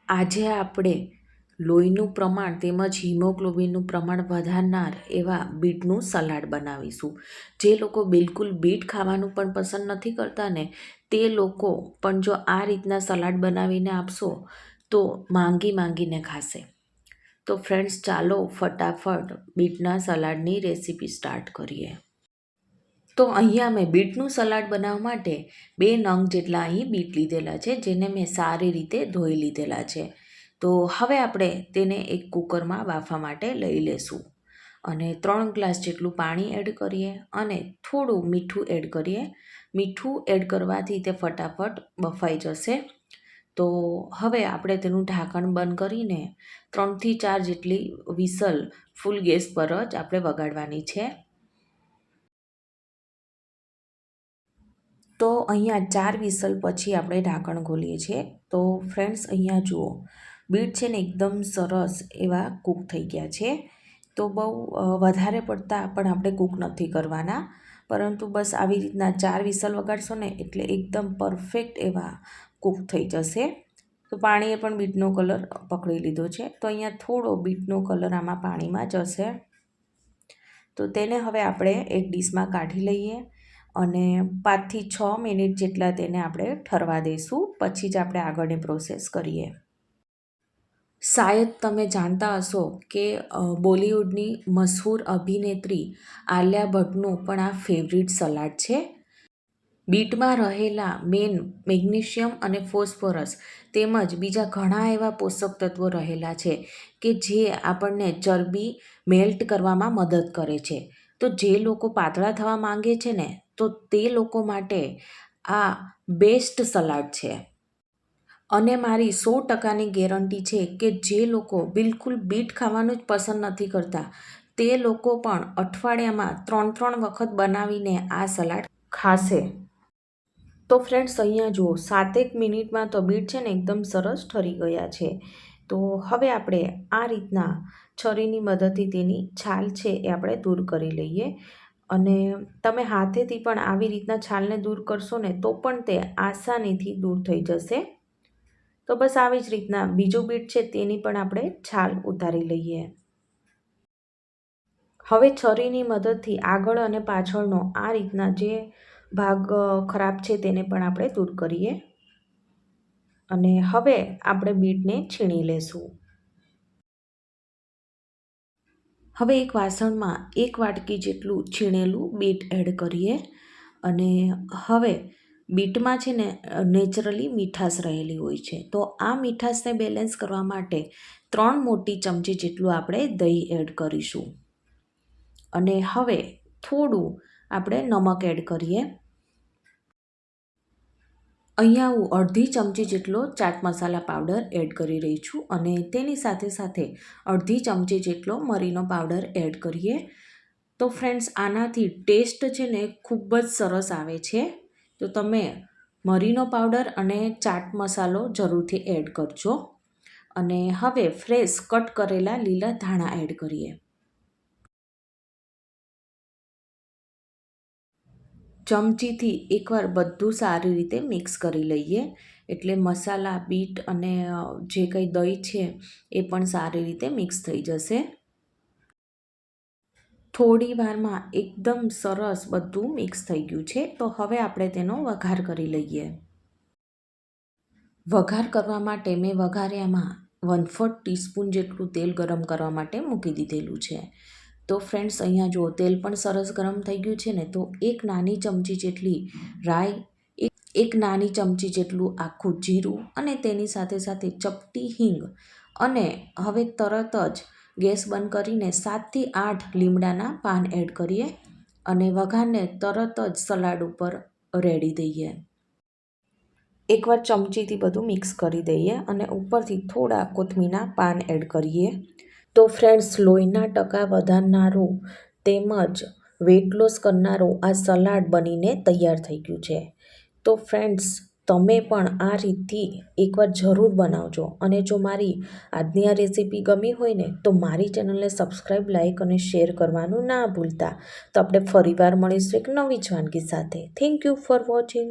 આજે આપણે લોહીનું પ્રમાણ તેમજ હિમોગ્લોબિનનું પ્રમાણ વધારનાર એવા બીટનું સલાડ બનાવીશું. જે લોકો બિલકુલ બીટ ખાવાનું પણ પસંદ નથી કરતા ને તે લોકો પણ જો આ રીતના સલાડ બનાવીને આપશો તો માંગીને ખાશે. તો ફ્રેન્ડ્સ, ચાલો ફટાફટ બીટના સલાડની રેસીપી સ્ટાર્ટ કરીએ. તો અહીંયા મેં બીટનું સલાડ બનાવવા માટે 2 નંગ જેટલા અહીં બીટ લીધેલા છે, જેને મેં સારી રીતે ધોઈ લીધેલા છે. તો હવે આપણે તેને એક કુકરમાં બાફવા માટે લઈ લેશું અને 3 ગ્લાસ જેટલું પાણી એડ કરીએ અને થોડું મીઠું એડ કરીએ. મીઠું એડ કરવાથી તે ફટાફટ બફાઈ જશે. તો હવે આપણે તેનું ઢાંકણ બંધ કરીને 3 થી 4 જેટલી વિસલ ફૂલ ગેસ પર જ આપણે વગાડવાની છે. તો અહીંયા 4 વિસલ પછી આપણે ઢાંકણ ખોલીએ છીએ. તો ફ્રેન્ડ્સ, અહીંયા જુઓ, બીટ છે ને એકદમ સરસ એવા કૂક થઈ ગયા છે. તો બહુ વધારે પડતા પણ આપણે કૂક નથી કરવાના, પરંતુ બસ આવી રીતના 4 વિસલ વગાડશો ને એટલે એકદમ પરફેક્ટ એવા કૂક થઈ જશે. તો પાણીએ પણ બીટનો કલર પકડી લીધો છે. તો અહીંયા થોડો બીટનો કલર આમાં પાણીમાં જશે. તો તેને હવે આપણે એક ડીશમાં કાઢી લઈએ અને 5 થી 6 મિનિટ જેટલા તેને આપણે ઠરવા દઈશું. પછી જ આપણે આગળની પ્રોસેસ કરીએ. શાયદ તમે જાણતા હશો કે બોલિવૂડની મશહૂર અભિનેત્રી આલિયા ભટ્ટનું પણ આ ફેવરિટ સલાડ છે. બીટમાં રહેલા મેગ્નેશિયમ અને ફોસ્ફરસ તેમજ બીજા ઘણા એવા પોષક તત્વો રહેલા છે કે જે આપણને ચરબી મેલ્ટ કરવામાં મદદ કરે છે. તો જે લોકો પાતળા થવા માંગે છે ને તો તે લોકો માટે આ બેસ્ટ સલાડ છે. અને મારી 100%ની ગેરંટી છે કે જે લોકો બિલકુલ બીટ ખાવાનું જ પસંદ નથી કરતા તે લોકો પણ અઠવાડિયામાં 3 વખત બનાવીને આ સલાડ ખાશે. તો ફ્રેન્ડ્સ, અહીંયા જુઓ, 7 મિનિટમાં તો બીટ છે ને એકદમ સરસ ઠરી ગયા છે. તો હવે આપણે આ રીતના છરીની મદદથી તેની છાલ છે એ આપણે દૂર કરી લઈએ. અને તમે હાથેથી પણ આવી રીતના છાલને દૂર કરશો ને તો પણ તે આસાનીથી દૂર થઈ જશે. તો બસ આવી જ રીતના બીજું બીટ છે તેની પણ આપણે છાલ ઉતારી લઈએ. હવે છરીની મદદથી આગળ અને પાછળનો આ રીતના જે ભાગ ખરાબ છે તેને પણ આપણે દૂર કરીએ. અને હવે આપણે બીટને છીણી લેશું. હવે એક વાસણમાં 1 વાટકી જેટલું છીણેલું બીટ એડ કરીએ. અને હવે બીટમાં છે ને નેચરલી મીઠાશ રહેલી હોય છે. તો આ મીઠાશને બેલેન્સ કરવા માટે 3 મોટી ચમચી જેટલું આપણે દહીં એડ કરીશું. અને હવે થોડું આપણે નમક એડ કરીએ. અહીંયા હું અડધી ચમચી જેટલો ચાટ મસાલા પાવડર એડ કરી રહી છું અને તેની સાથે સાથે અડધી ચમચી જેટલો મરીનો પાવડર એડ કરીએ. તો ફ્રેન્ડ્સ, આનાથી ટેસ્ટ છે ને ખૂબ જ સરસ આવે છે. તો તમે મરીનો પાવડર અને ચાટ મસાલો જરૂરથી એડ કરજો. અને હવે ફ્રેશ કટ કરેલા લીલા ધાણા એડ કરીએ. ચમચીથી એકવાર બધું સારી રીતે મિક્સ કરી લઈએ એટલે મસાલા, બીટ અને જે કંઈ દહીં છે એ પણ સારી રીતે મિક્સ થઈ જશે. થોડી વારમાં એકદમ સરસ બધું મિક્સ થઈ ગયું છે. તો હવે આપણે તેનો વઘાર કરી લઈએ. વઘાર કરવા માટે મેં વઘારિયામાં 1/4 ટીસ્પૂન જેટલું તેલ ગરમ કરવા માટે મૂકી દીધેલું છે. તો ફ્રેન્ડ્સ, અહીંયા જુઓ, તેલ પણ સરસ ગરમ થઈ ગયું છે ને. તો 1 નાની ચમચી જેટલી રાઈ, 1 નાની ચમચી જેટલું આખું જીરું અને તેની સાથે સાથે ચપટી હિંગ અને હવે તરત જ ગેસ બંધ કરીને 7 થી 8 લીમડાના પાન એડ કરીએ અને વઘારને તરત જ સલાડ ઉપર રેડી દઈએ. એકવાર ચમચીથી બધું મિક્સ કરી દઈએ અને ઉપરથી થોડા કોથમીરના પાન એડ કરીએ. તો ફ્રેન્ડ્સ, લોહીના ટકા વધારનારું તેમજ વેટ લોસ કરનારું આ સલાડ બનીને તૈયાર થઈ ગયું છે. તો ફ્રેન્ડ્સ, તમે પણ આ રીતથી એકવાર જરૂર બનાવજો. અને જો મારી આજની આ રેસીપી ગમી હોય ને તો મારી ચેનલને સબસ્ક્રાઈબ, લાઈક અને શેર કરવાનું ના ભૂલતા. તો આપણે ફરીવાર મળીશું એક નવી જ વાનગી સાથે. Thank you for watching.